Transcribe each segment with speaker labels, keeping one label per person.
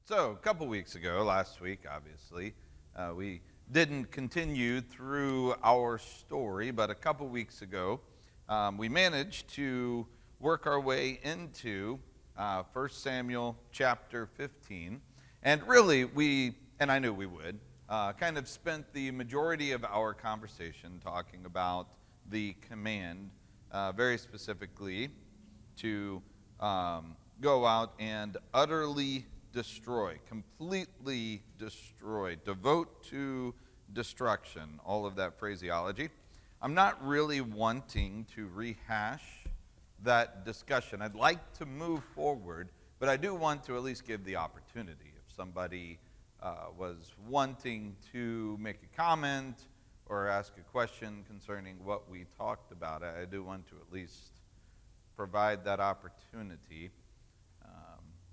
Speaker 1: So, a couple weeks ago, last week, obviously, we didn't continue through our story, but a couple weeks ago, we managed to work our way into 1 Samuel chapter 15. And really, and I knew we would, kind of spent the majority of our conversation talking about the command, very specifically, to go out and utterly destroy, completely destroy, devote to destruction, all of that phraseology. I'm not really wanting to rehash that discussion. I'd like to move forward, but I do want to at least give the opportunity. If somebody was wanting to make a comment or ask a question concerning what we talked about, I do want to at least provide that opportunity.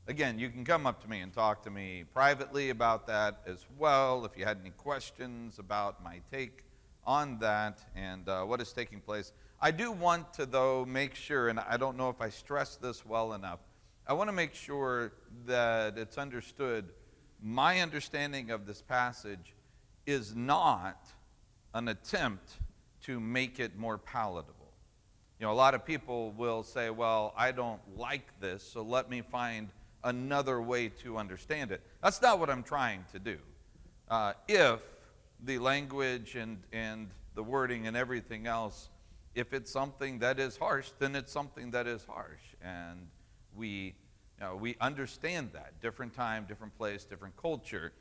Speaker 1: Again, you can come up to me and talk to me privately about that as well if you had any questions about my take on that and what is taking place. I do want to, though, make sure, and I don't know if I stressed this well enough, I want to make sure that it's understood my understanding of this passage is not an attempt to make it more palatable. You know, a lot of people will say, well, I don't like this, so let me find another way to understand it. That's not what I'm trying to do. If the language and the wording and everything else, if it's something that is harsh, then it's something that is harsh. And we understand that. Different time, different place, different culture.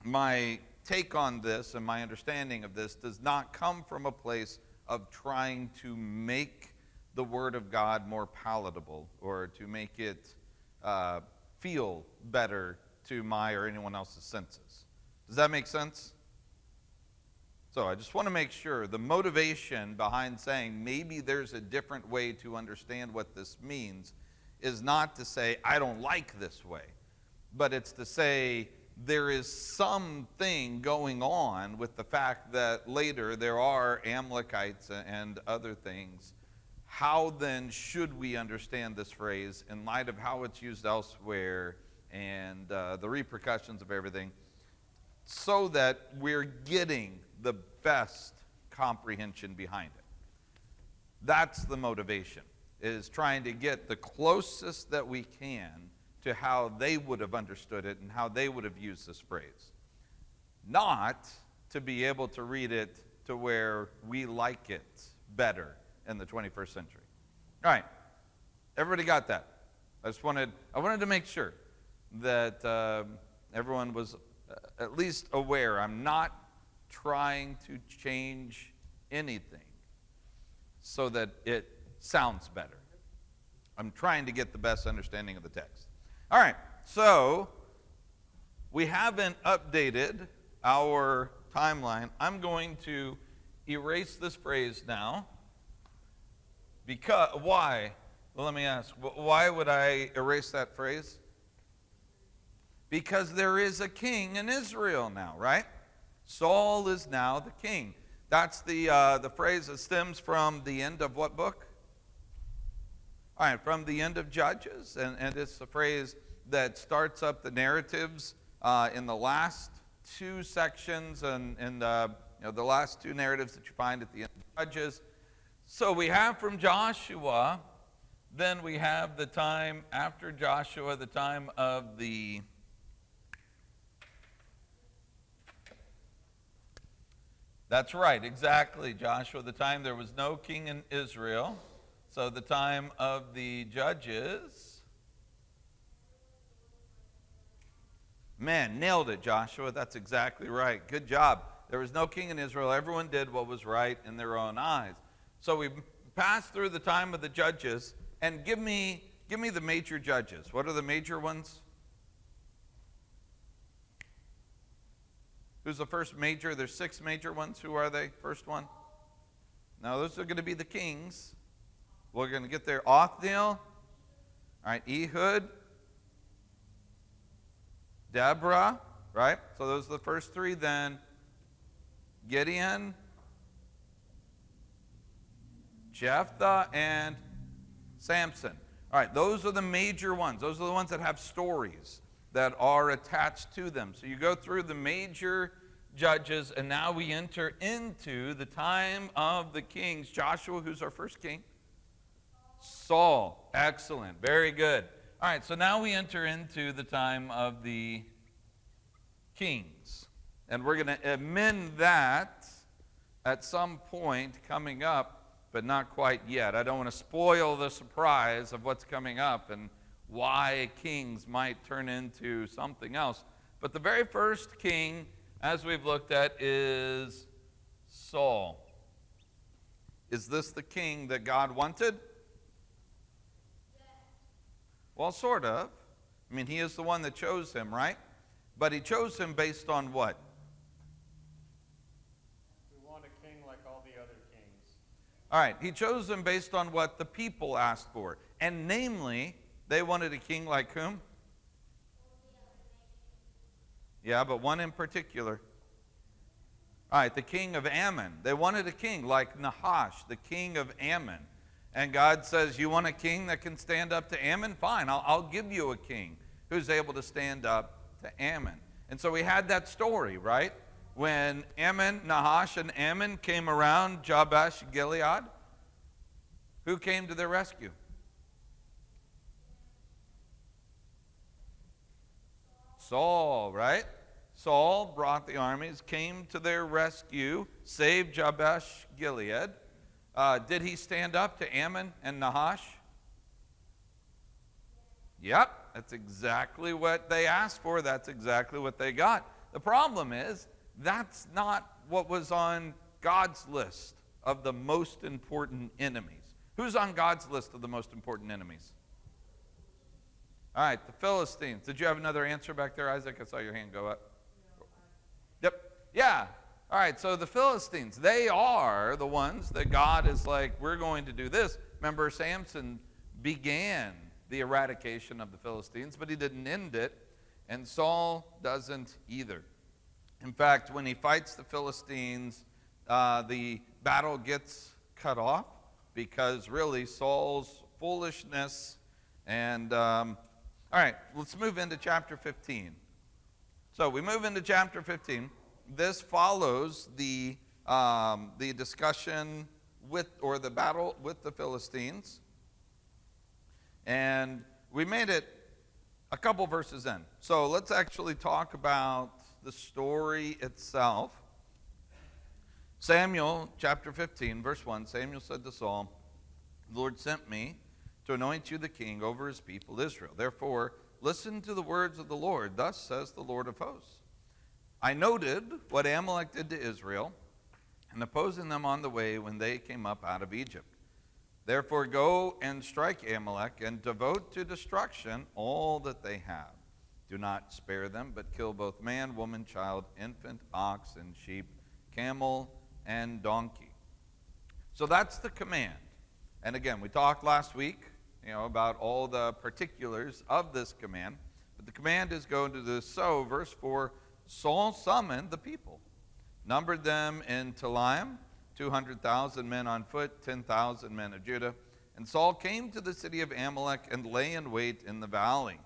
Speaker 1: My take on this and my understanding of this does not come from a place of trying to make the Word of God more palatable or to make it feel better to my or anyone else's senses. Does that make sense? So I just want to make sure the motivation behind saying maybe there's a different way to understand what this means is not to say I don't like this way, but it's to say there is something going on with the fact that later there are Amlicites and other things. How then should we understand this phrase in light of how it's used elsewhere and the repercussions of everything so that we're getting the best comprehension behind it? That's the motivation, is trying to get the closest that we can to how they would have understood it and how they would have used this phrase. Not to be able to read it to where we like it better in the 21st century. All right, everybody got that? I wanted to make sure that everyone was at least aware. I'm not trying to change anything so that it sounds better. I'm trying to get the best understanding of the text. All right, so we haven't updated our timeline. I'm going to erase this phrase now. Because, why? Well, let me ask, why would I erase that phrase? Because there is a king in Israel now, right? Saul is now the king. That's the phrase that stems from the end of what book? All right, from the end of Judges, and it's a phrase that starts up the narratives in the last two sections and the last two narratives that you find at the end of Judges. So we have from Joshua, then we have the time after Joshua, the time of the That's right, exactly, Joshua, the time there was no king in Israel. So the time of the Judges. Man, nailed it, Joshua. That's exactly right. Good job. There was no king in Israel. Everyone did what was right in their own eyes. So we passed through the time of the Judges, and give me the major judges. What are the major ones? Who's the first major? There's 6 major ones. Who are they? First one? No, those are going to be the kings. We're going to get there. Othniel. All right, Ehud. Deborah. Right? So those are the first 3. Then Gideon, Jephthah, and Samson. All right, those are the major ones. Those are the ones that have stories. that are attached to them. So you go through the major judges, and now we enter into the time of the kings. Joshua, who's our first king? Saul. Excellent. Very good. All right, so now we enter into the time of the kings. And we're going to amend that at some point coming up, but not quite yet. I don't want to spoil the surprise of what's coming up and why kings might turn into something else. But the very first king, as we've looked at, is Saul. Is this the king that God wanted? Yes. Well, sort of. I mean, he is the one that chose him, right? But he chose him based on what?
Speaker 2: We want a king like all the other kings.
Speaker 1: All right, he chose him based on what the people asked for. And namely, they wanted a king like whom? Yeah, but one in particular. All right, the king of Ammon. They wanted a king like Nahash, the king of Ammon. And God says, you want a king that can stand up to Ammon? Fine, I'll give you a king who's able to stand up to Ammon. And so we had that story, right? When Ammon, Nahash, and Ammon came around Jabesh Gilead, who came to their rescue? Saul, right? Saul brought the armies, came to their rescue, saved Jabesh Gilead. Did he stand up to Ammon and Nahash? Yep, that's exactly what they asked for. That's exactly what they got. The problem is, that's not what was on God's list of the most important enemies. Who's on God's list of the most important enemies? All right, the Philistines. Did you have another answer back there, Isaac? I saw your hand go up. Yep. Yeah. All right, so the Philistines, they are the ones that God is like, we're going to do this. Remember, Samson began the eradication of the Philistines, but he didn't end it, and Saul doesn't either. In fact, when he fights the Philistines, the battle gets cut off because really Saul's foolishness and... all right, let's move into chapter 15. So we move into chapter 15. This follows the discussion with, or the battle with the Philistines. And we made it a couple verses in. So let's actually talk about the story itself. Samuel chapter 15, verse 1, Samuel said to Saul, "The Lord sent me to anoint you the king over his people Israel. Therefore, listen to the words of the Lord. Thus says the Lord of hosts. I noted what Amalek did to Israel, and opposing them on the way when they came up out of Egypt. Therefore, go and strike Amalek, and devote to destruction all that they have. Do not spare them, but kill both man, woman, child, infant, ox, and sheep, camel, and donkey." So that's the command. And again, we talked last week, about all the particulars of this command. But the command is go to this. So, verse 4, Saul summoned the people, numbered them in Telaim, 200,000 men on foot, 10,000 men of Judah. And Saul came to the city of Amalek and lay in wait in the valley.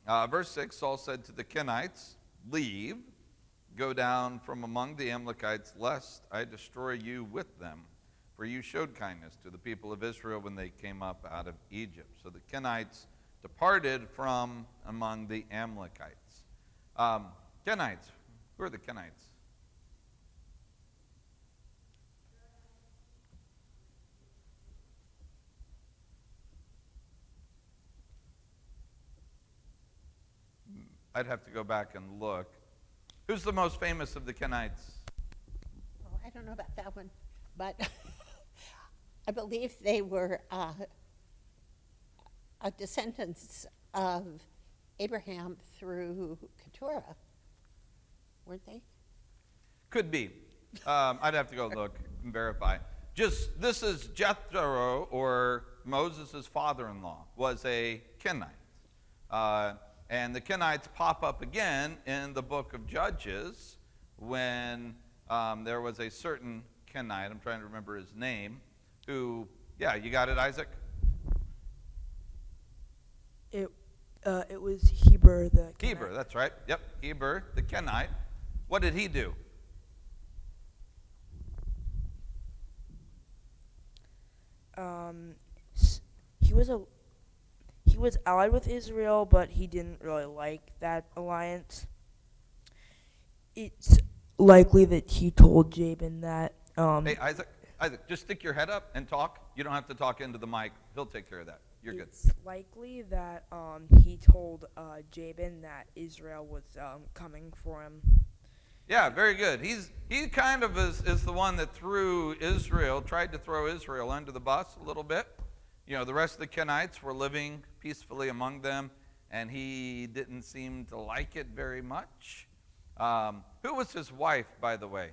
Speaker 1: Verse 6, Saul said to the Kenites, "Leave, go down from among the Amalekites, lest I destroy you with them. For you showed kindness to the people of Israel when they came up out of Egypt." So the Kenites departed from among the Amalekites. Kenites, who are the Kenites? I'd have to go back and look. Who's the most famous of the Kenites?
Speaker 3: Oh, I don't know about that one, but I believe they were descendants of Abraham through Keturah, weren't they?
Speaker 1: Could be. I'd have to go look and verify. This is Jethro, or Moses' father-in-law, was a Kenite. And the Kenites pop up again in the book of Judges when there was a certain Kenite, I'm trying to remember his name, who, yeah, you got it, Isaac?
Speaker 4: It It was Heber the Kenite.
Speaker 1: Heber, that's right. Yep, Heber the Kenite. What did he do?
Speaker 4: He was allied with Israel, but he didn't really like that alliance. It's likely that he told Jabin that.
Speaker 1: Hey, Isaac, just stick your head up and talk. You don't have to talk into the mic. He'll take care of that. You're good.
Speaker 4: It's likely that he told Jabin that Israel was coming for him.
Speaker 1: Yeah, very good. He kind of is the one that tried to throw Israel under the bus a little bit. You know, the rest of the Kenites were living peacefully among them, and he didn't seem to like it very much. Who was his wife, by the way?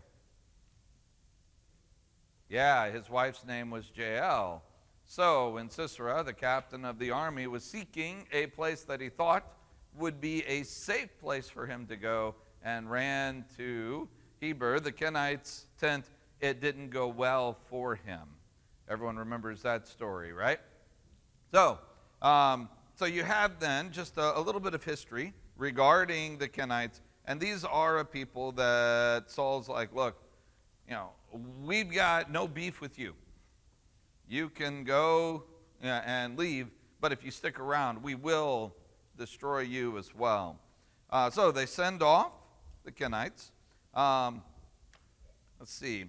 Speaker 1: Yeah, his wife's name was Jael. So when Sisera, the captain of the army, was seeking a place that he thought would be a safe place for him to go and ran to Heber, the Kenite's tent, it didn't go well for him. Everyone remembers that story, right? So you have then just a little bit of history regarding the Kenites, and these are a people that Saul's like, look, we've got no beef with you. You can go and leave, but if you stick around, we will destroy you as well. So they send off the Kenites. Let's see.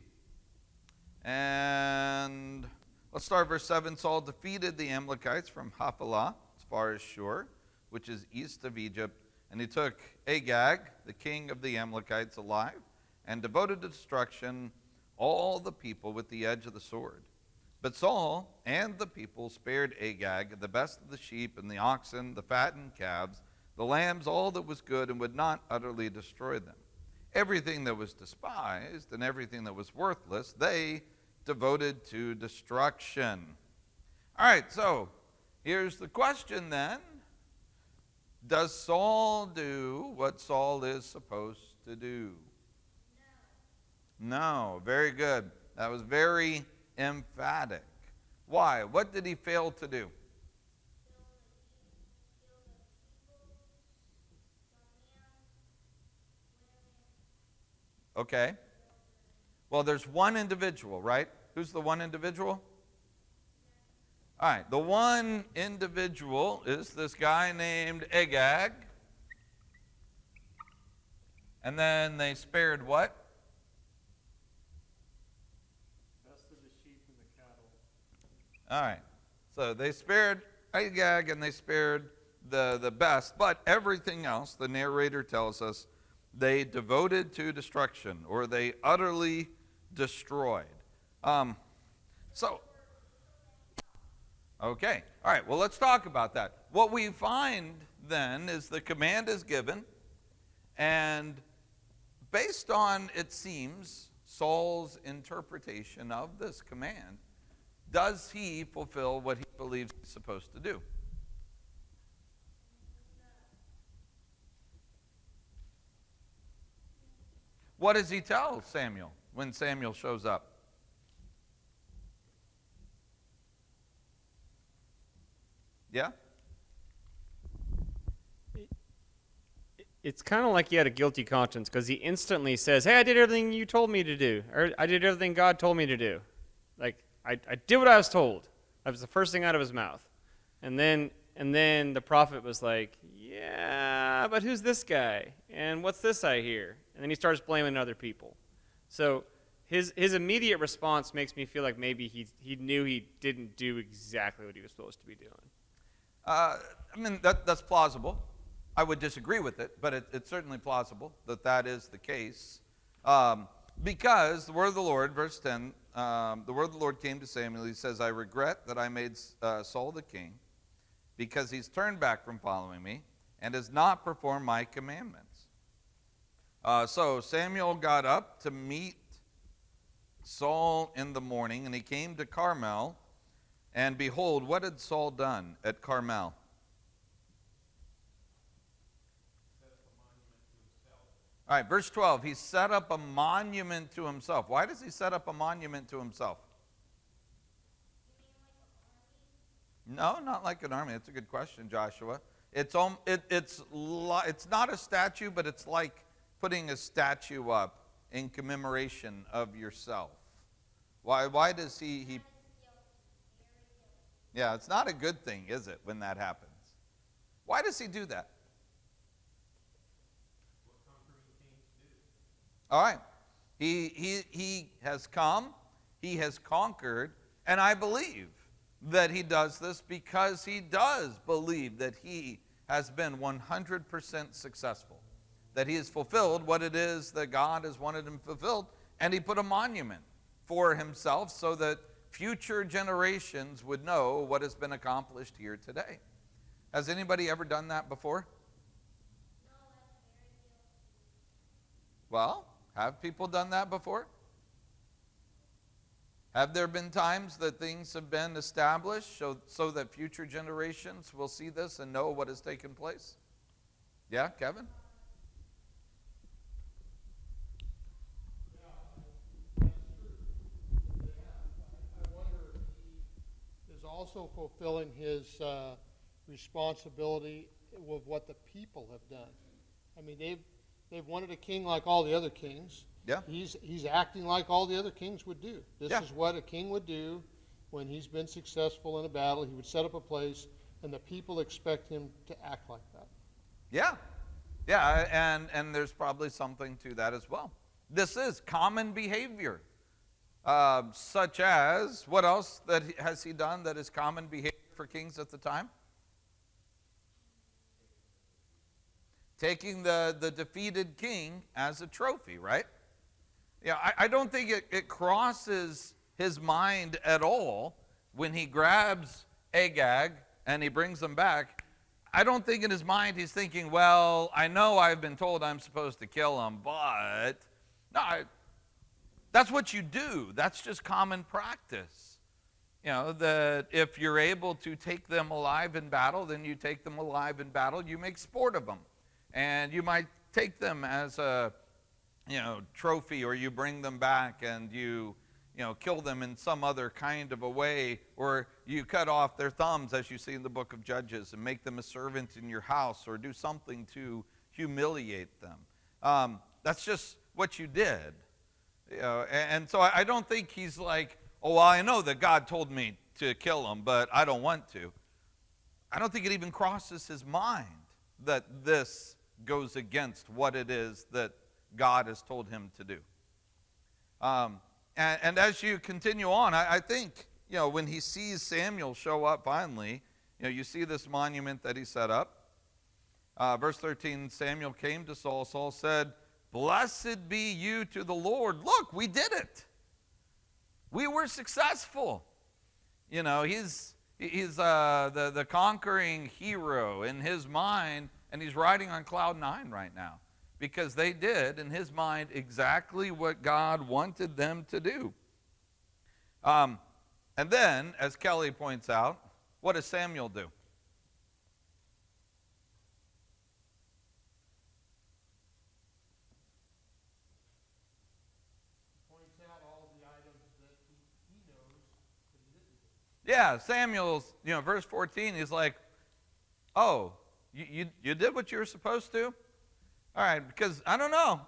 Speaker 1: And let's start verse 7. Saul defeated the Amlicites from Havilah as far as Shur, which is east of Egypt. And he took Agag, the king of the Amalekites, alive, and devoted to destruction all the people with the edge of the sword. But Saul and the people spared Agag, the best of the sheep and the oxen, the fattened calves, the lambs, all that was good, and would not utterly destroy them. Everything that was despised and everything that was worthless, they devoted to destruction. All right, so here's the question then. Does Saul do what Saul is supposed to do? No. Very good. That was very emphatic. Why? What did he fail to do? Okay. Well, there's one individual, right? Who's the one individual? All right. The one individual is this guy named Agag. And then they spared what?
Speaker 2: Best of the sheep and the cattle.
Speaker 1: All right. So they spared Agag and they spared the best, but everything else, the narrator tells us, they devoted to destruction, or they utterly destroyed. Okay. All right, well, let's talk about that. What we find then is the command is given, and based on, it seems, Saul's interpretation of this command, does he fulfill what he believes he's supposed to do? What does he tell Samuel when Samuel shows up? Yeah?
Speaker 2: It's kind of like he had a guilty conscience because he instantly says, hey, I did everything you told me to do. Or I did everything God told me to do. Like, I did what I was told. That was the first thing out of his mouth. And then the prophet was like, yeah, but who's this guy? And what's this I hear? And then he starts blaming other people. So his immediate response makes me feel like maybe he knew he didn't do exactly what he was supposed to be doing.
Speaker 1: I mean, that's plausible. I would disagree with it, but it's certainly plausible that is the case. Because the word of the Lord, verse 10, the word of the Lord came to Samuel. He says, I regret that I made Saul the king, because he's turned back from following me and has not performed my commandments. So Samuel got up to meet Saul in the morning, and he came to Carmel. And behold, what had Saul done at Carmel? All right, verse 12. He set up a monument to himself. Why does he set up a monument to himself? No, not like an army. That's a good question, Joshua. It's not a statue, but it's like putting a statue up in commemoration of yourself. Why does he Yeah, it's not a good thing, is it, when that happens? Why does he do that? All right. He has come, he has conquered, and I believe that he does this because he does believe that he has been 100% successful, that he has fulfilled what it is that God has wanted him fulfilled, and he put a monument for himself so that future generations would know what has been accomplished here today. Has anybody ever done that before? Well, have people done that before? Have there been times that things have been established so that future generations will see this and know what has taken place? Yeah, Kevin?
Speaker 5: I wonder if he is also fulfilling his responsibility with what the people have done. I mean, they've wanted a king like all the other kings.
Speaker 1: Yeah.
Speaker 5: He's acting like all the other kings would do. This
Speaker 1: Yeah.
Speaker 5: is what a king would do when he's been successful in a battle. He would set up a place, and the people expect him to act like that.
Speaker 1: Yeah. Yeah, and there's probably something to that as well. This is common behavior, such as, what else has he done that is common behavior for kings at the time? Taking the defeated king as a trophy, right? Yeah, I don't think it crosses his mind at all when he grabs Agag and he brings them back. I don't think in his mind he's thinking, well, I know I've been told I'm supposed to kill him, but no, that's what you do. That's just common practice. You know, that if you're able to take them alive in battle, then you take them alive in battle. You make sport of them. And you might take them as a, trophy, or you bring them back and you kill them in some other kind of a way, or you cut off their thumbs, as you see in the book of Judges, and make them a servant in your house, or do something to humiliate them. That's just what you did. And so I don't think he's like, oh, well, I know that God told me to kill them, but I don't want to. I don't think it even crosses his mind that this goes against what it is that God has told him to do. And as you continue on, I think, when he sees Samuel show up finally, you see this monument that he set up. Verse 13, Samuel came to Saul. Saul said, "Blessed be you to the Lord. Look, we did it. We were successful." He's the conquering hero in his mind, and he's riding on cloud 9 right now, because they did, in his mind, exactly what God wanted them to do. And then, as Kelly points out, what does Samuel do?
Speaker 5: Points out all the items that he knows that he didn't do.
Speaker 1: Yeah, Samuel's, verse 14, he's like, oh, you did what you were supposed to? All right, because I don't know.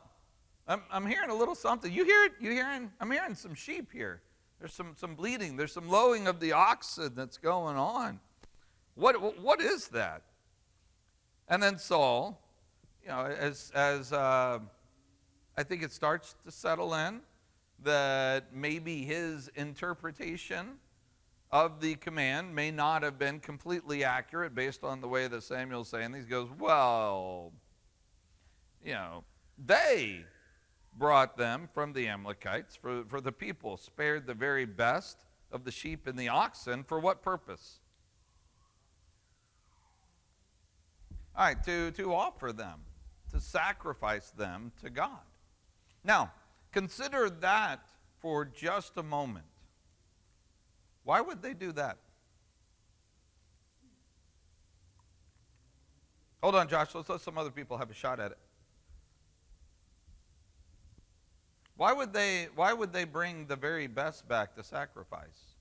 Speaker 1: I'm hearing a little something. You hear it? You hearing? I'm hearing some sheep here. There's some bleating. There's some lowing of the oxen that's going on. What is that? And then Saul, as I think it starts to settle in that maybe his interpretation of the command may not have been completely accurate based on the way that Samuel's saying these. He goes, well, they brought them from the Amlicites for the people, spared the very best of the sheep and the oxen. For what purpose? All right, to offer them, to sacrifice them to God. Now, consider that for just a moment. Why would they do that? Hold on, Josh. Let's let some other people have a shot at it. Why would they bring the very best back to sacrifice?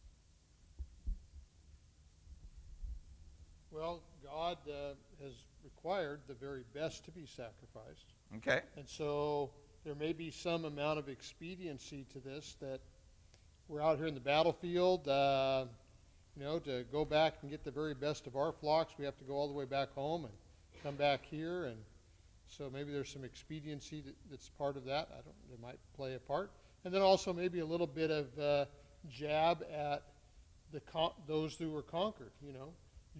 Speaker 5: Well, God God has required the very best to be sacrificed.
Speaker 1: Okay.
Speaker 5: And so there may be some amount of expediency to this, that we're out here in the battlefield, to go back and get the very best of our flocks, we have to go all the way back home and come back here. And so maybe there's some expediency that's part of that. It might play a part. And then also maybe a little bit of jab at those who were conquered.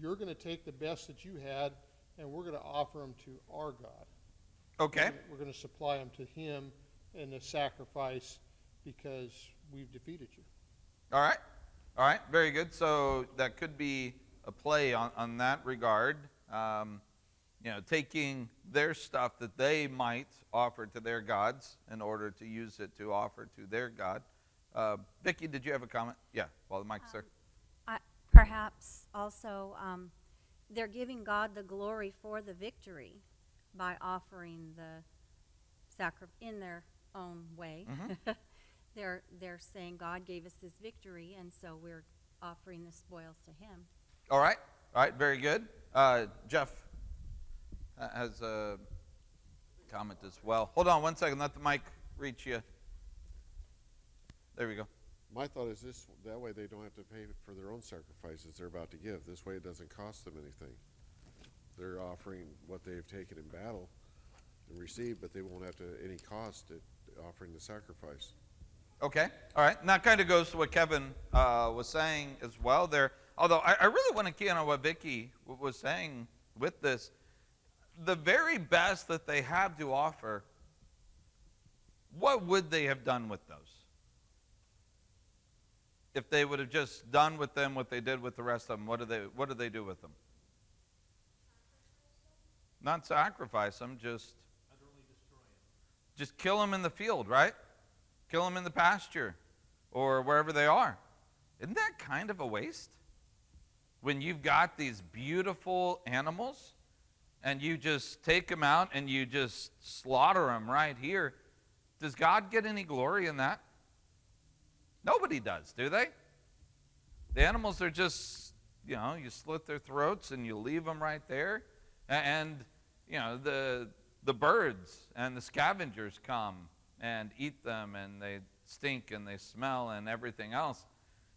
Speaker 5: You're going to take the best that you had, and we're going to offer them to our God.
Speaker 1: Okay.
Speaker 5: We're going to supply them to him in a sacrifice because we've defeated you.
Speaker 1: All right. All right. Very good. So that could be a play on that regard. Taking their stuff that they might offer to their gods in order to use it to offer to their God. Vicki, did you have a comment? Yeah, while the mic's there.
Speaker 6: Perhaps also they're giving God the glory for the victory by offering the sacrifice in their own way.
Speaker 1: Mm-hmm.
Speaker 6: They're saying God gave us this victory, and so we're offering the spoils to him.
Speaker 1: All right. All right. Very good. Jeff has a comment as well. Hold on one second. Let the mic reach you. There we go.
Speaker 7: My thought is this: that way they don't have to pay for their own sacrifices they're about to give. This way it doesn't cost them anything. They're offering what they've taken in battle and received, but they won't have to any cost at offering the sacrifice.
Speaker 1: Okay. All right. And that kind of goes to what Kevin was saying as well there. Although I really want to key in on what Vicki was saying with this. The very best that they have to offer, what would they have done with those? If they would have just done with them what they did with the rest of them, what do they do with them? Not sacrifice them, just utterly destroy them. Just kill them in the field, right? Kill them in the pasture or wherever they are. Isn't that kind of a waste? When you've got these beautiful animals and you just take them out and you just slaughter them right here, does God get any glory in that? Nobody does, do they? The animals are just, you slit their throats and you leave them right there. And, the birds and the scavengers come and eat them, and they stink and they smell and everything else.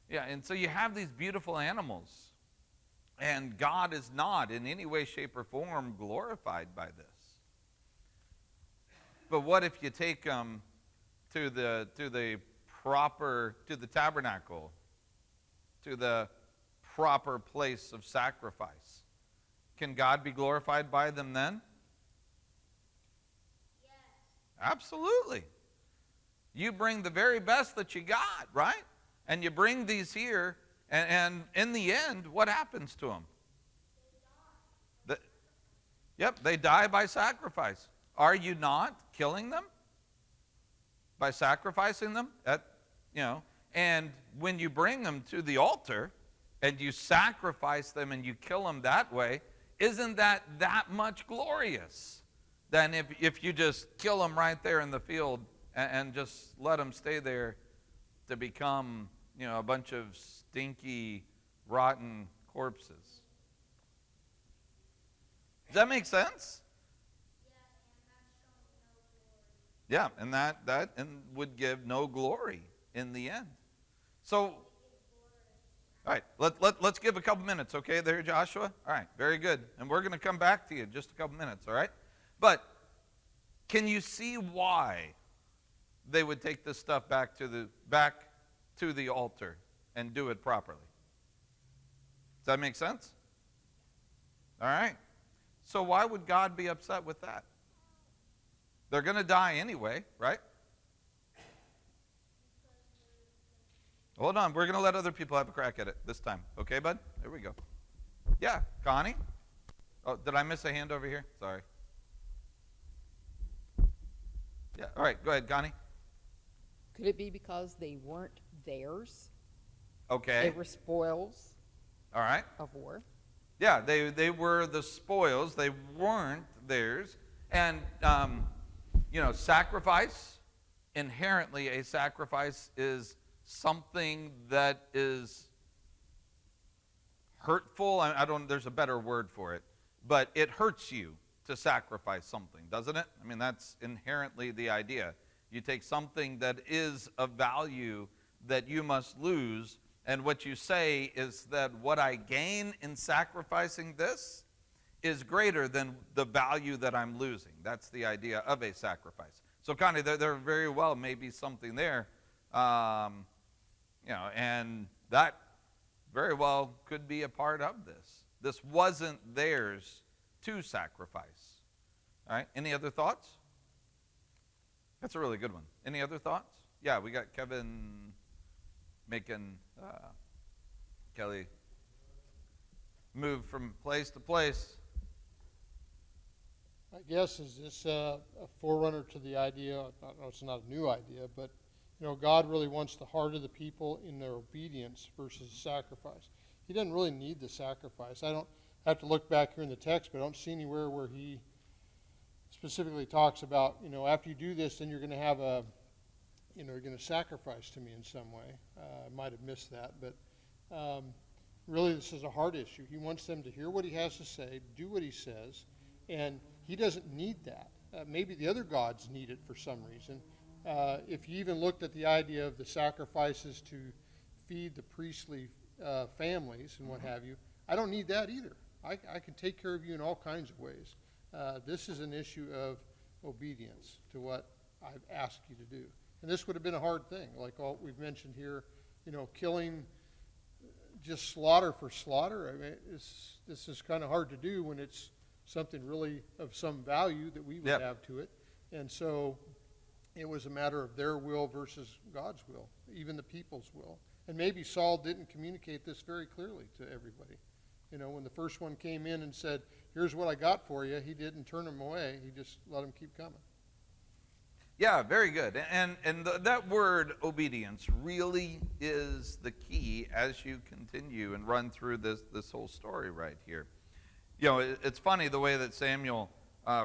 Speaker 1: Yeah, and so you have these beautiful animals. And God is not in any way, shape, or form glorified by this. But what if you take them to the tabernacle, to the proper place of sacrifice? Can God be glorified by them then? Yes. Absolutely. You bring the very best that you got, right? And you bring these here, and in the end, what happens to them? They die by sacrifice. Are you not killing them by sacrificing them? And when you bring them to the altar and you sacrifice them and you kill them that way, isn't that much glorious than if you just kill them right there in the field and just let them stay there to become, a bunch of stinky, rotten corpses? Does that make sense? Yeah, and that would give no glory in the end. So, all right, let's give a couple minutes, okay, there, Joshua? All right, very good. And we're going to come back to you in just a couple minutes, all right? But can you see why they would take this stuff back to the altar and do it properly? Does that make sense? All right. So why would God be upset with that? They're going to die anyway, right? Hold on. We're going to let other people have a crack at it this time. Okay, bud? There we go. Yeah, Connie? Oh, did I miss a hand over here? Sorry. Yeah, all right. Go ahead, Connie.
Speaker 8: Could it be because they weren't theirs?
Speaker 1: Okay.
Speaker 8: They were spoils
Speaker 1: All right.
Speaker 8: of war.
Speaker 1: Yeah, they were the spoils. They weren't theirs. And, sacrifice, inherently a sacrifice is something that is hurtful. There's a better word for it. but it hurts you to sacrifice something, doesn't it? I mean, that's inherently the idea. You take something that is of value that you must lose, and what you say is that what I gain in sacrificing this is greater than the value that I'm losing. That's the idea of a sacrifice. So, Connie, there very well may be something there, and that very well could be a part of this. This wasn't theirs to sacrifice. All right, any other thoughts? That's a really good one. Any other thoughts? Yeah, we got Kevin making Kelly move from place to place.
Speaker 5: I guess is this a forerunner to the idea, no, it's not a new idea, but God really wants the heart of the people in their obedience versus sacrifice. He doesn't really need the sacrifice. I don't have to look back here in the text, but I don't see anywhere where he specifically talks about, after you do this, then you're going to have you're going to sacrifice to me in some way. I might have missed that, but really this is a heart issue. He wants them to hear what he has to say, do what he says, and he doesn't need that. Maybe the other gods need it for some reason. If you even looked at the idea of the sacrifices to feed the priestly families and what have you, I don't need that either. I can take care of you in all kinds of ways. This is an issue of obedience to what I've asked you to do. And this would have been a hard thing, like all we've mentioned here, killing just slaughter for slaughter. I mean, this is kind of hard to do when it's something really of some value that we would have to it. And so it was a matter of their will versus God's will, even the people's will. And maybe Saul didn't communicate this very clearly to everybody. When the first one came in and said, here's what I got for you, he didn't turn them away. He just let them keep coming.
Speaker 1: Yeah, very good. And that word obedience really is the key as you continue and run through this whole story right here. It's funny the way that Samuel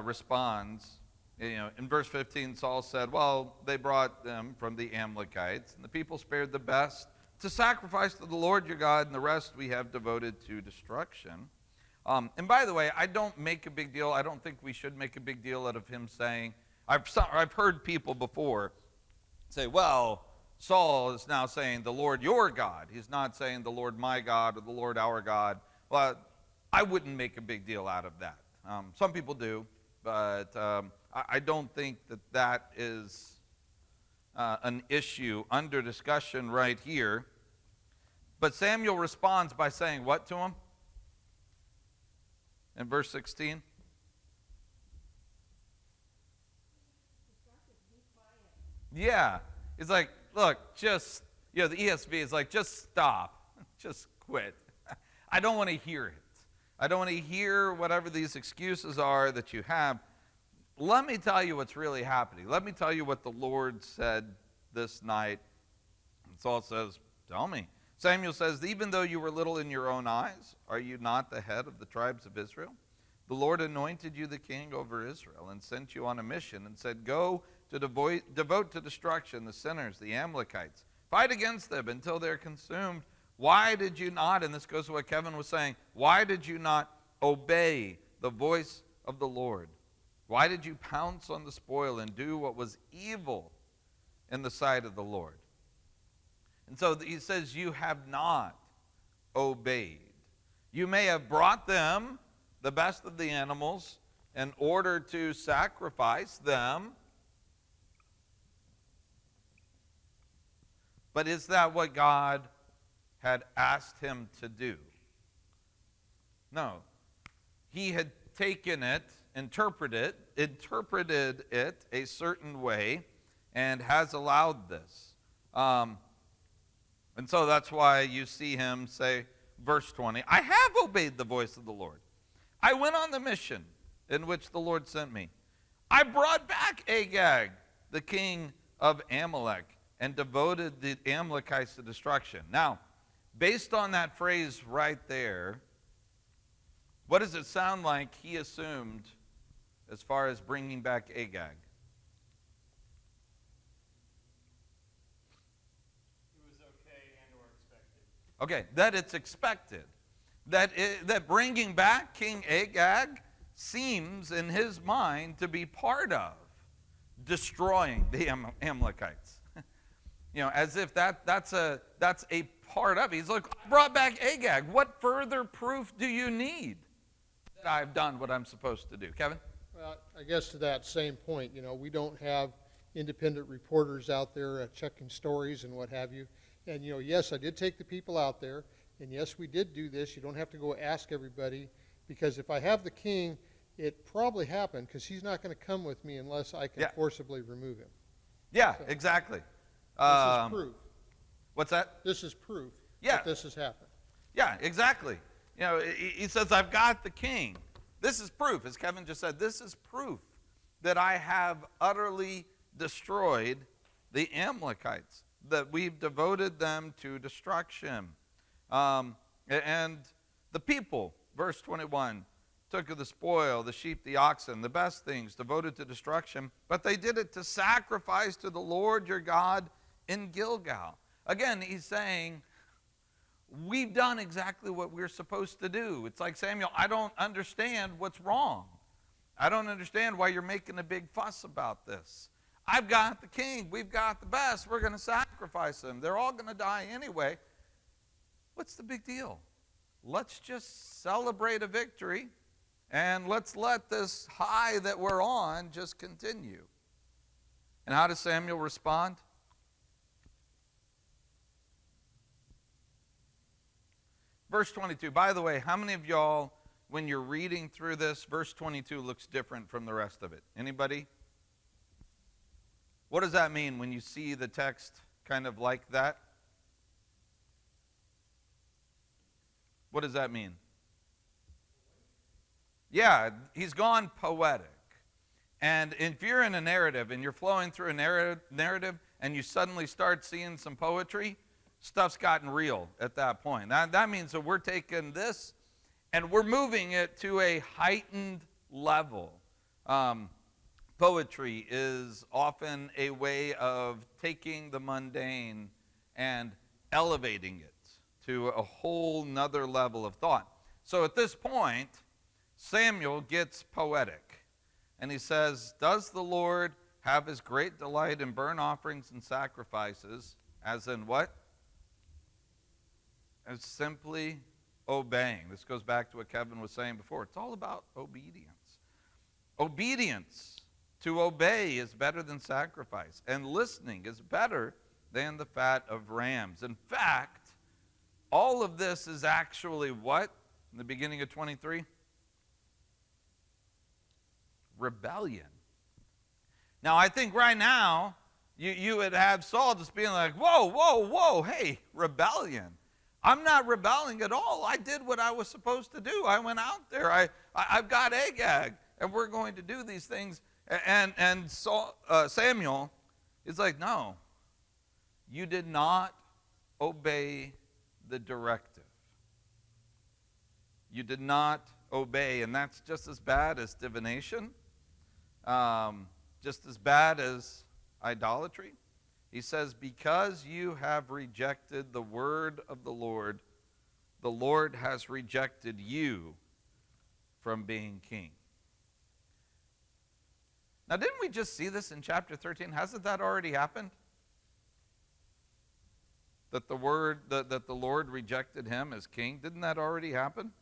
Speaker 1: responds. In verse 15, Saul said, well, they brought them from the Amlicites, and the people spared the best to sacrifice to the Lord your God, and the rest we have devoted to destruction. And by the way, I don't make a big deal. I don't think we should make a big deal out of him saying, I've heard people before say, well, Saul is now saying the Lord your God. He's not saying the Lord my God or the Lord our God. Well, I wouldn't make a big deal out of that. Some people do, but I don't think that is an issue under discussion right here. But Samuel responds by saying what to him? In verse 16? Yeah. He's like, look, the ESV is like, just stop. Just quit. I don't want to hear it. I don't want to hear whatever these excuses are that you have. Let me tell you what's really happening. Let me tell you what the Lord said this night. And Saul says, tell me. Samuel says, even though you were little in your own eyes, are you not the head of the tribes of Israel? The Lord anointed you the king over Israel and sent you on a mission and said, go to devote to destruction the sinners, the Amalekites. Fight against them until they're consumed. Why did you not, and this goes to what Kevin was saying, why did you not obey the voice of the Lord? Why did you pounce on the spoil and do what was evil in the sight of the Lord? And so he says, you have not obeyed. You may have brought them the best of the animals in order to sacrifice them. But is that what God had asked him to do? No. He had taken it, interpreted it a certain way, and has allowed this. And so that's why you see him say, verse 20, I have obeyed the voice of the Lord. I went on the mission in which the Lord sent me. I brought back Agag, the king of Amalek, and devoted the Amalekites to destruction. Now, based on that phrase right there, what does it sound like he assumed as far as bringing back Agag?
Speaker 2: It was okay and or expected.
Speaker 1: Okay, that it's expected. that bringing back King Agag seems in his mind to be part of destroying the Amalekites. As if that's a part of it. He's like, I brought back Agag. What further proof do you need that I've done what I'm supposed to do? Kevin?
Speaker 5: Well, I guess to that same point, we don't have independent reporters out there checking stories and what have you. And, yes, I did take the people out there, and yes, we did do this. You don't have to go ask everybody, because if I have the king, it probably happened, because he's not going to come with me unless I can forcibly remove him.
Speaker 1: Yeah, exactly.
Speaker 5: This is proof.
Speaker 1: What's that?
Speaker 5: This is proof
Speaker 1: Yeah.
Speaker 5: that this has happened.
Speaker 1: Yeah, exactly. He says, I've got the king. This is proof, as Kevin just said, this is proof that I have utterly destroyed the Amalekites, that we've devoted them to destruction. And the people, verse 21, took of the spoil, the sheep, the oxen, the best things, devoted to destruction, but they did it to sacrifice to the Lord your God in Gilgal. Again, he's saying, we've done exactly what we're supposed to do. It's like, Samuel, I don't understand what's wrong. I don't understand why you're making a big fuss about this. I've got the king. We've got the best. We're going to sacrifice them. They're all going to die anyway. What's the big deal? Let's just celebrate a victory, and let's let this high that we're on just continue. And how does Samuel respond? Verse 22. By the way, how many of y'all, when you're reading through this, verse 22 looks different from the rest of it? Anybody? What does that mean when you see the text kind of like that? What does that mean? Yeah, he's gone poetic. And if you're in a narrative and you're flowing through a narrative and you suddenly start seeing some poetry, stuff's gotten real at that point. That means that we're taking this and we're moving it to a heightened level. Poetry is often a way of taking the mundane and elevating it to a whole nother level of thought. So at this point, Samuel gets poetic. And he says, does the Lord have his great delight in burnt offerings and sacrifices, as in what? As simply obeying. This goes back to what Kevin was saying before. It's all about obedience. Obedience, to obey, is better than sacrifice. And listening is better than the fat of rams. In fact, all of this is actually what? In the beginning of 23? Rebellion. Now, I think right now, you would have Saul just being like, whoa, hey, rebellion. I'm not rebelling at all. I did what I was supposed to do. I went out there. I've got Agag, and we're going to do these things. And Samuel is like, no, you did not obey the directive. You did not obey, and that's just as bad as divination, just as bad as idolatry. He says, because you have rejected the word of the Lord has rejected you from being king. Now, didn't we just see this in chapter 13? Hasn't that already happened? That the Lord rejected him as king? Didn't that already happen?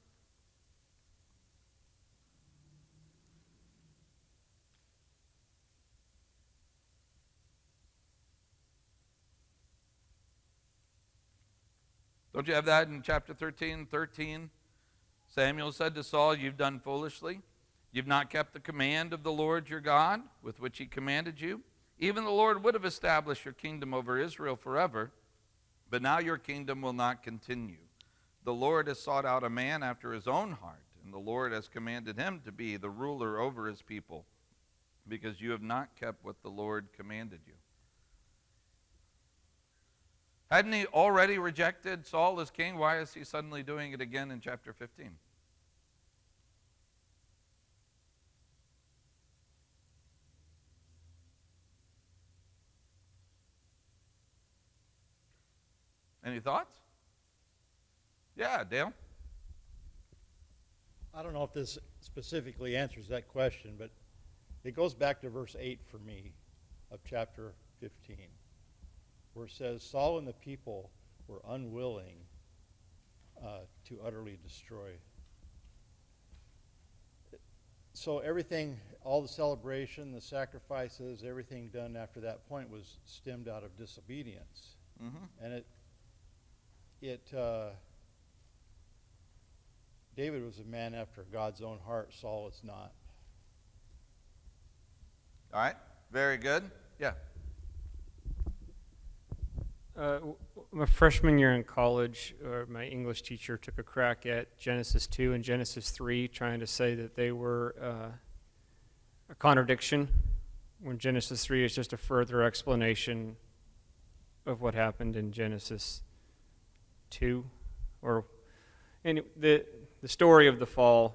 Speaker 1: Don't you have that in chapter 13? 13, Samuel said to Saul, you've done foolishly. You've not kept the command of the Lord your God, with which he commanded you. Even the Lord would have established your kingdom over Israel forever, but now your kingdom will not continue. The Lord has sought out a man after his own heart, and the Lord has commanded him to be the ruler over his people, because you have not kept what the Lord commanded you. Hadn't he already rejected Saul as king? Why is he suddenly doing it again in chapter 15? Any thoughts? Yeah, Dale?
Speaker 9: I don't know if this specifically answers that question, but it goes back to verse 8 for me of chapter 15, where it says, Saul and the people were unwilling to utterly destroy. So everything, all the celebration, the sacrifices, everything done after that point was stemmed out of disobedience.
Speaker 1: Mm-hmm.
Speaker 9: And David was a man after God's own heart. Saul is not.
Speaker 1: All right. Very good. Yeah.
Speaker 2: My freshman year in college, my English teacher took a crack at Genesis 2 and Genesis 3, trying to say that they were a contradiction, when Genesis 3 is just a further explanation of what happened in Genesis 2, and the story of the fall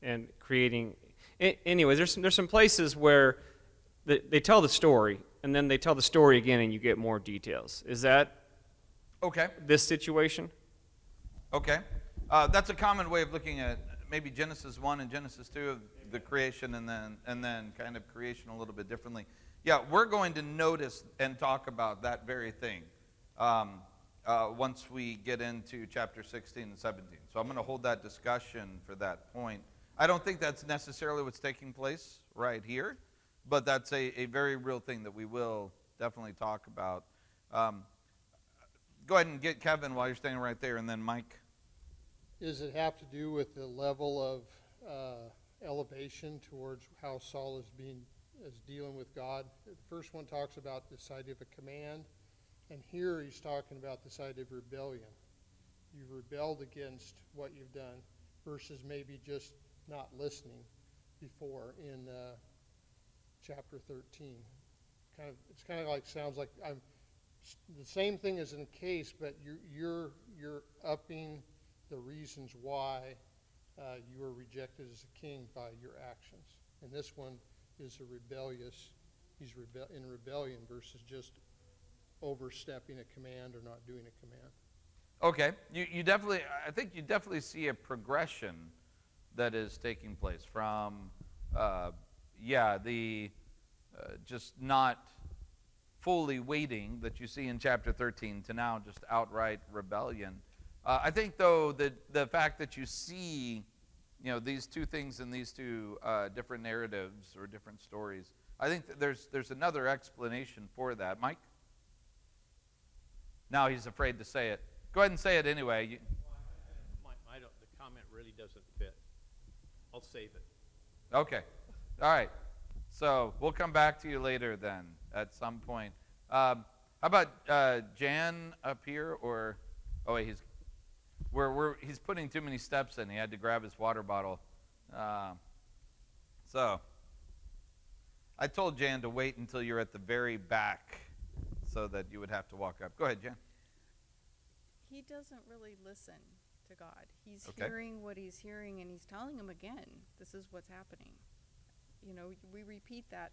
Speaker 2: and creating. Anyways, there's some places where they tell the story, and then they tell the story again, and you get more details. Is that
Speaker 1: Okay.
Speaker 2: this situation?
Speaker 1: Okay. That's a common way of looking at maybe Genesis 1 and Genesis 2 of the creation, and then kind of creation a little bit differently. Yeah, we're going to notice and talk about that very thing once we get into chapter 16 and 17. So I'm going to hold that discussion for that point. I don't think that's necessarily what's taking place right here, but that's a very real thing that we will definitely talk about. Go ahead and get Kevin while you're standing right there, and then Mike.
Speaker 5: Does it have to do with the level of elevation towards how Saul is dealing with God? The first one talks about this idea of a command, and here he's talking about this idea of rebellion. You've rebelled against what you've done versus maybe just not listening before in chapter 13. It's kind of like, sounds like I'm the same thing as in a case, but you're upping the reasons why you were rejected as a king by your actions. And this one is he's in rebellion versus just overstepping a command or not doing a command.
Speaker 1: Okay, I think you definitely see a progression that is taking place from, just not fully waiting that you see in chapter 13 to now just outright rebellion. I think, though, that the fact that you see, these two things in these two different narratives or different stories, I think that there's another explanation for that. Mike? Now he's afraid to say it. Go ahead and say it anyway.
Speaker 10: The comment really doesn't fit. I'll save it.
Speaker 1: Okay. All right. So we'll come back to you later then at some point. How about Jan up here? Or wait, he's putting too many steps in. He had to grab his water bottle. So I told Jan to wait until you're at the very back so that you would have to walk up. Go ahead, Jan.
Speaker 11: He doesn't really listen to God. He's
Speaker 1: Okay.
Speaker 11: hearing what he's hearing, and he's telling him again, this is what's happening. We repeat that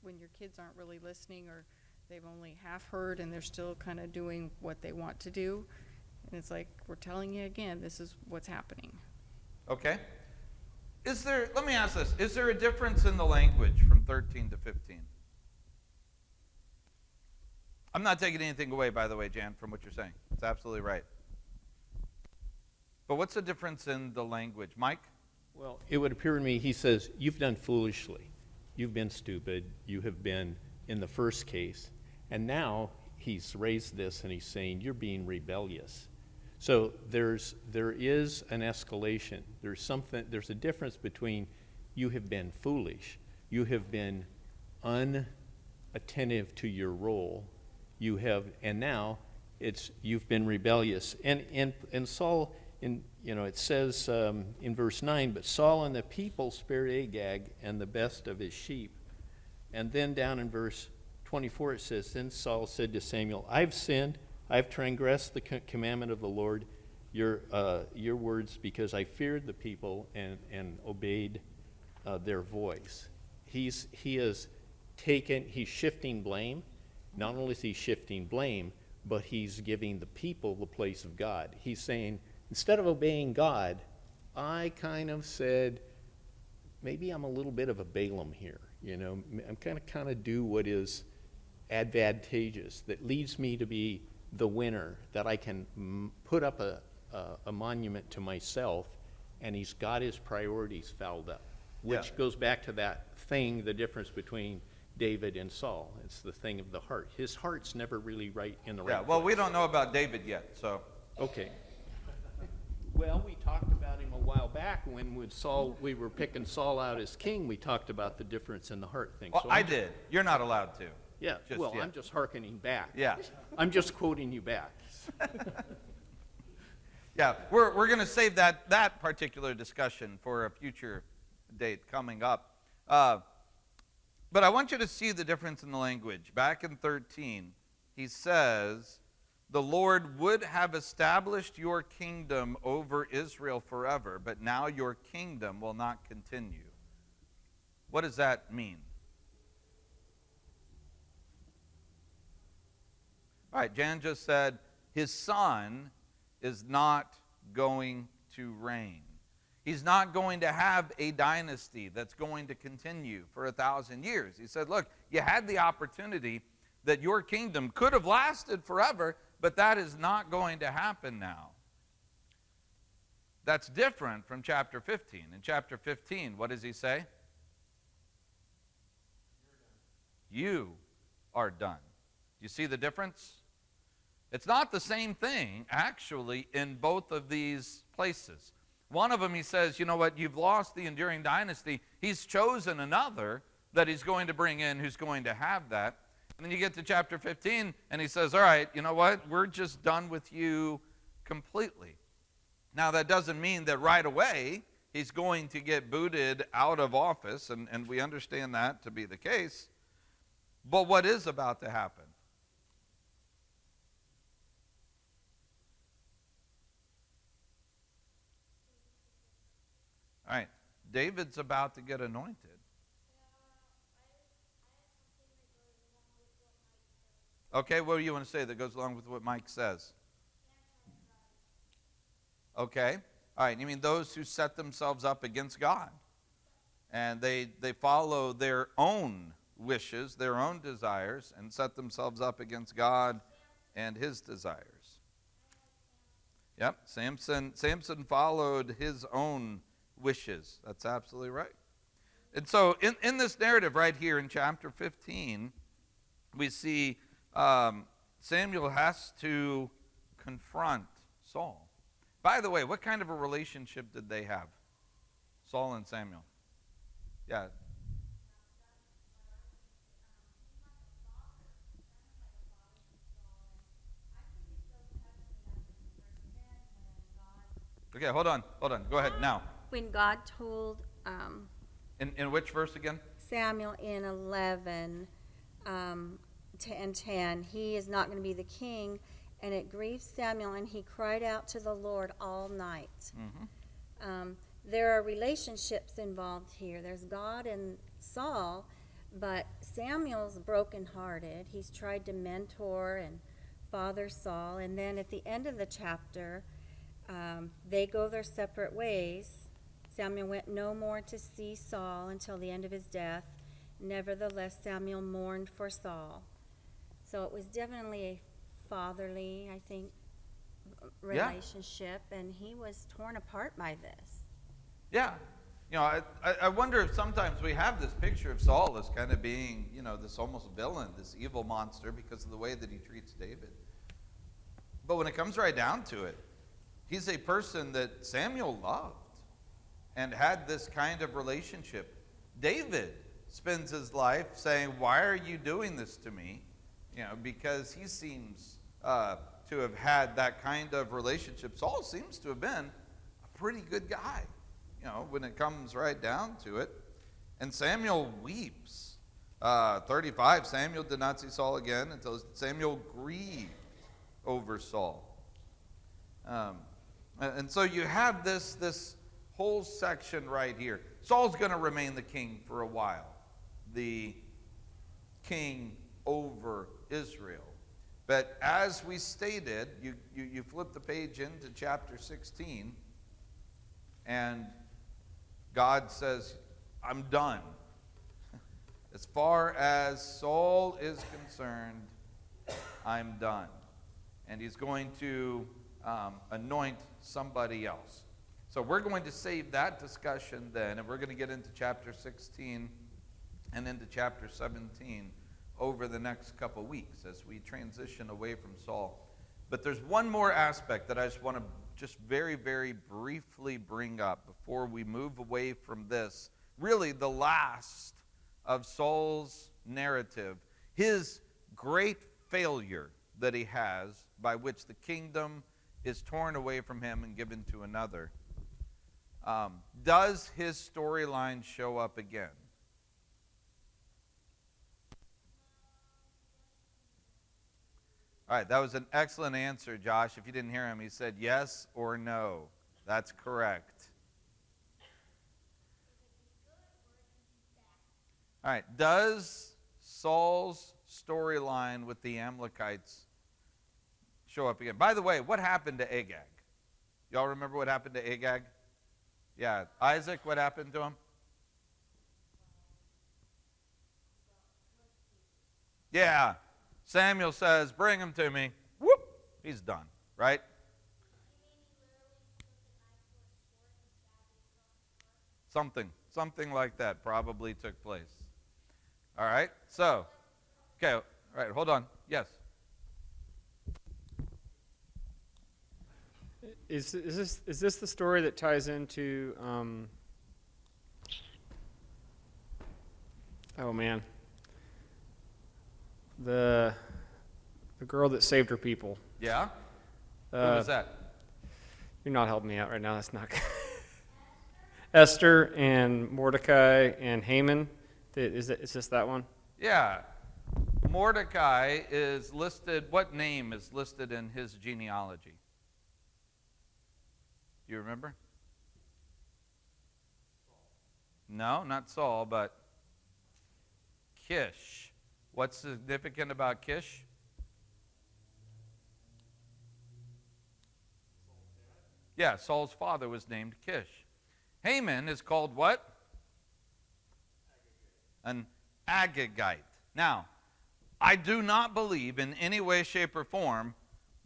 Speaker 11: when your kids aren't really listening, or they've only half heard and they're still kind of doing what they want to do. And it's like, we're telling you again, this is what's happening.
Speaker 1: Okay. Let me ask this. Is there a difference in the language from 13 to 15? I'm not taking anything away, by the way, Jan, from what you're saying. It's absolutely right. But what's the difference in the language? Mike?
Speaker 10: Well, it would appear to me, he says, you've done foolishly. You've been stupid. You have been in the first case. And now he's raised this and he's saying, you're being rebellious. So there is an escalation. There's a difference between you have been foolish, you have been unattentive to your role, and now you've been rebellious. And Saul, it says in verse 9, but Saul and the people spared Agag and the best of his sheep. And then down in verse 24 it says, then Saul said to Samuel, I've sinned, I've transgressed the commandment of the Lord, your words, because I feared the people and obeyed their voice. He's shifting blame. Not only is he shifting blame, but he's giving the people the place of God. He's saying, instead of obeying God, I kind of said, maybe I'm a little bit of a Balaam here. I'm kind of do what is advantageous, that leads me to be the winner, that I can put up a monument to myself, and he's got his priorities fouled up, which goes back to that thing, the difference between David and Saul. It's the thing of the heart. His heart's never really right in the right
Speaker 1: well,
Speaker 10: place.
Speaker 1: we don't know about David yet, so.
Speaker 10: Okay. Well, we talked about him a while back when with Saul, we were picking Saul out as king. We talked about the difference in the heart thing.
Speaker 1: Well,
Speaker 10: So
Speaker 1: I did. You're not allowed to.
Speaker 10: Yeah,
Speaker 1: Just
Speaker 10: well,
Speaker 1: yet.
Speaker 10: I'm just hearkening back.
Speaker 1: Yeah.
Speaker 10: I'm just quoting you back.
Speaker 1: Yeah, we're going to save that particular discussion for a future date coming up. But I want you to see the difference in the language. Back in 13, he says, the Lord would have established your kingdom over Israel forever, but now your kingdom will not continue. What does that mean? All right, Jan just said his son is not going to reign. He's not going to have a dynasty that's going to continue for 1,000 years. He said, look, you had the opportunity that your kingdom could have lasted forever, but that is not going to happen now. That's different from chapter 15. In chapter 15, what does he say? You are done. You see the difference? It's not the same thing, actually, in both of these places. One of them, he says, you know what, you've lost the enduring dynasty. He's chosen another that he's going to bring in who's going to have that. And then you get to chapter 15, and he says, all right, you know what, we're just done with you completely. Now, that doesn't mean that right away he's going to get booted out of office, and we understand that to be the case. But what is about to happen? All right, David's about to get anointed. Okay, what do you want to say that goes along with what Mike says? Okay, all right, you mean those who set themselves up against God. And they follow their own wishes, their own desires, and set themselves up against God and his desires. Yep, Samson followed his own wishes. That's absolutely right. And so in this narrative right here in chapter 15, we see Samuel has to confront Saul. By the way, what kind of a relationship did they have? Saul and Samuel. Yeah. Okay, hold on. Go ahead now.
Speaker 6: When God told
Speaker 1: In which verse again?
Speaker 6: Samuel in 11 and 10, he is not going to be the king, and it grieved Samuel, and he cried out to the Lord all night.
Speaker 1: Mm-hmm.
Speaker 6: There are relationships involved here. There's God and Saul, but Samuel's brokenhearted. He's tried to mentor and father Saul, and then at the end of the chapter, they go their separate ways. Samuel went no more to see Saul until the end of his death. Nevertheless, Samuel mourned for Saul. So it was definitely a fatherly, I think, relationship, and he was torn apart by this.
Speaker 1: Yeah. You know, I wonder if sometimes we have this picture of Saul as kind of being, you know, this almost villain, this evil monster because of the way that he treats David. But when it comes right down to it, he's a person that Samuel loved and had this kind of relationship. David spends his life saying, why are you doing this to me? You know, because he seems to have had that kind of relationship. Saul seems to have been a pretty good guy, you know, when it comes right down to it. And Samuel weeps. 35, Samuel did not see Saul again until Samuel grieved over Saul. And so you have this whole section right here. Saul's going to remain the king for a while, the king over Israel. But as we stated, you flip the page into chapter 16, and God says, I'm done. As far as Saul is concerned, I'm done. And he's going to anoint somebody else. So we're going to save that discussion then, and we're going to get into chapter 16 and into chapter 17 over the next couple weeks as we transition away from Saul. But there's one more aspect that I just want to just very, very briefly bring up before we move away from this. Really the last of Saul's narrative, his great failure that he has, by which the kingdom is torn away from him and given to another. Does his storyline show up again? All right, that was an excellent answer, Josh. If you didn't hear him, he said yes or no. That's correct. All right, does Saul's storyline with the Amlicites show up again? By the way, what happened to Agag? Y'all remember what happened to Agag? Yeah, Isaac, what happened to him? Yeah, Samuel says, bring him to me. Whoop, he's done, right? Something like that probably took place. All right, so, okay, all right, hold on. Yes?
Speaker 2: Is this the story that ties into, oh man, the girl that saved her people?
Speaker 1: Yeah? Who was that?
Speaker 2: You're not helping me out right now. That's not good. Esther and Mordecai and Haman. Is this that one?
Speaker 1: Yeah. Mordecai is listed, what name is listed in his genealogy? Do you remember? No, not Saul, but Kish. What's significant about Kish? Yeah, Saul's father was named Kish. Haman is called what? An Agagite. Now, I do not believe in any way, shape, or form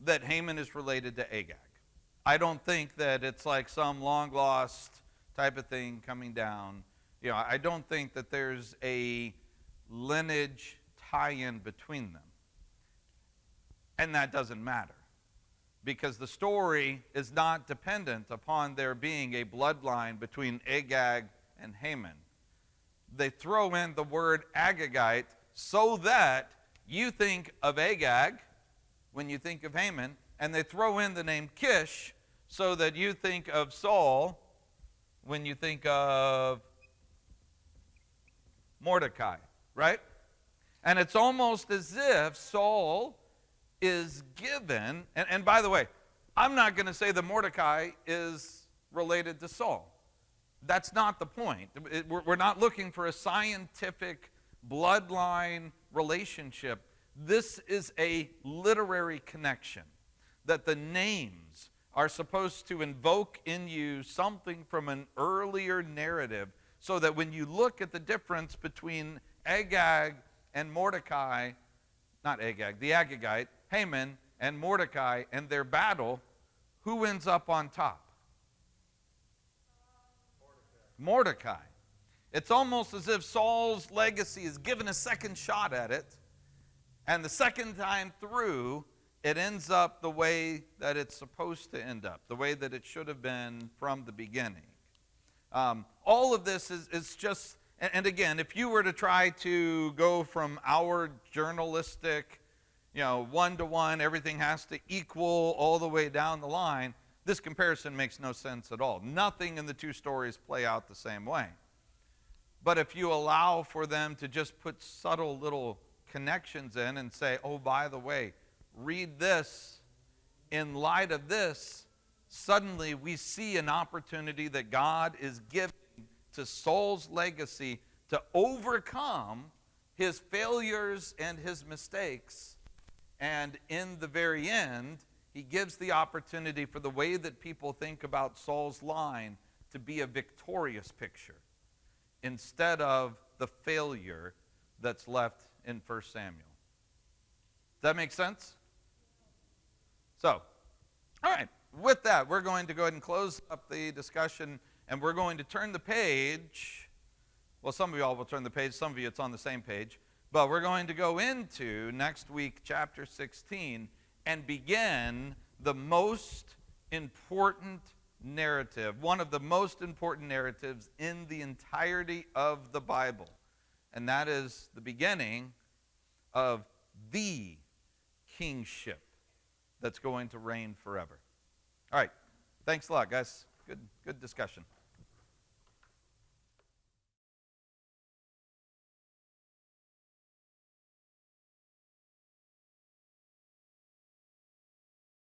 Speaker 1: that Haman is related to Agag. I don't think that it's like some long-lost type of thing coming down. You know, I don't think that there's a lineage tie-in between them. And that doesn't matter, because the story is not dependent upon there being a bloodline between Agag and Haman. They throw in the word Agagite so that you think of Agag when you think of Haman, and they throw in the name Kish so that you think of Saul when you think of Mordecai, right? And it's almost as if Saul is given, and by the way, I'm not going to say that Mordecai is related to Saul. That's not the point. We're not looking for a scientific bloodline relationship. This is a literary connection, that the names are supposed to invoke in you something from an earlier narrative, so that when you look at the difference between Agag and Mordecai, not Agag, the Agagite, Haman and Mordecai and their battle, who ends up on top? Mordecai. It's almost as if Saul's legacy is given a second shot at it, and the second time through, it ends up the way that it's supposed to end up, the way that it should have been from the beginning. All of this is just, and again, if you were to try to go from our journalistic, one-to-one, everything has to equal all the way down the line, this comparison makes no sense at all. Nothing in the two stories play out the same way. But if you allow for them to just put subtle little connections in and say, oh, by the way, read this in light of this, suddenly we see an opportunity that God is giving to Saul's legacy to overcome his failures and his mistakes. And in the very end, he gives the opportunity for the way that people think about Saul's line to be a victorious picture instead of the failure that's left in 1 Samuel. Does that make sense? So, all right, with that, we're going to go ahead and close up the discussion, and we're going to turn the page. Well, some of you all will turn the page, some of you it's on the same page, but we're going to go into next week, chapter 16, and begin the most important narrative, one of the most important narratives in the entirety of the Bible, and that is the beginning of the kingship that's going to reign forever. All right, thanks a lot, guys. Good discussion.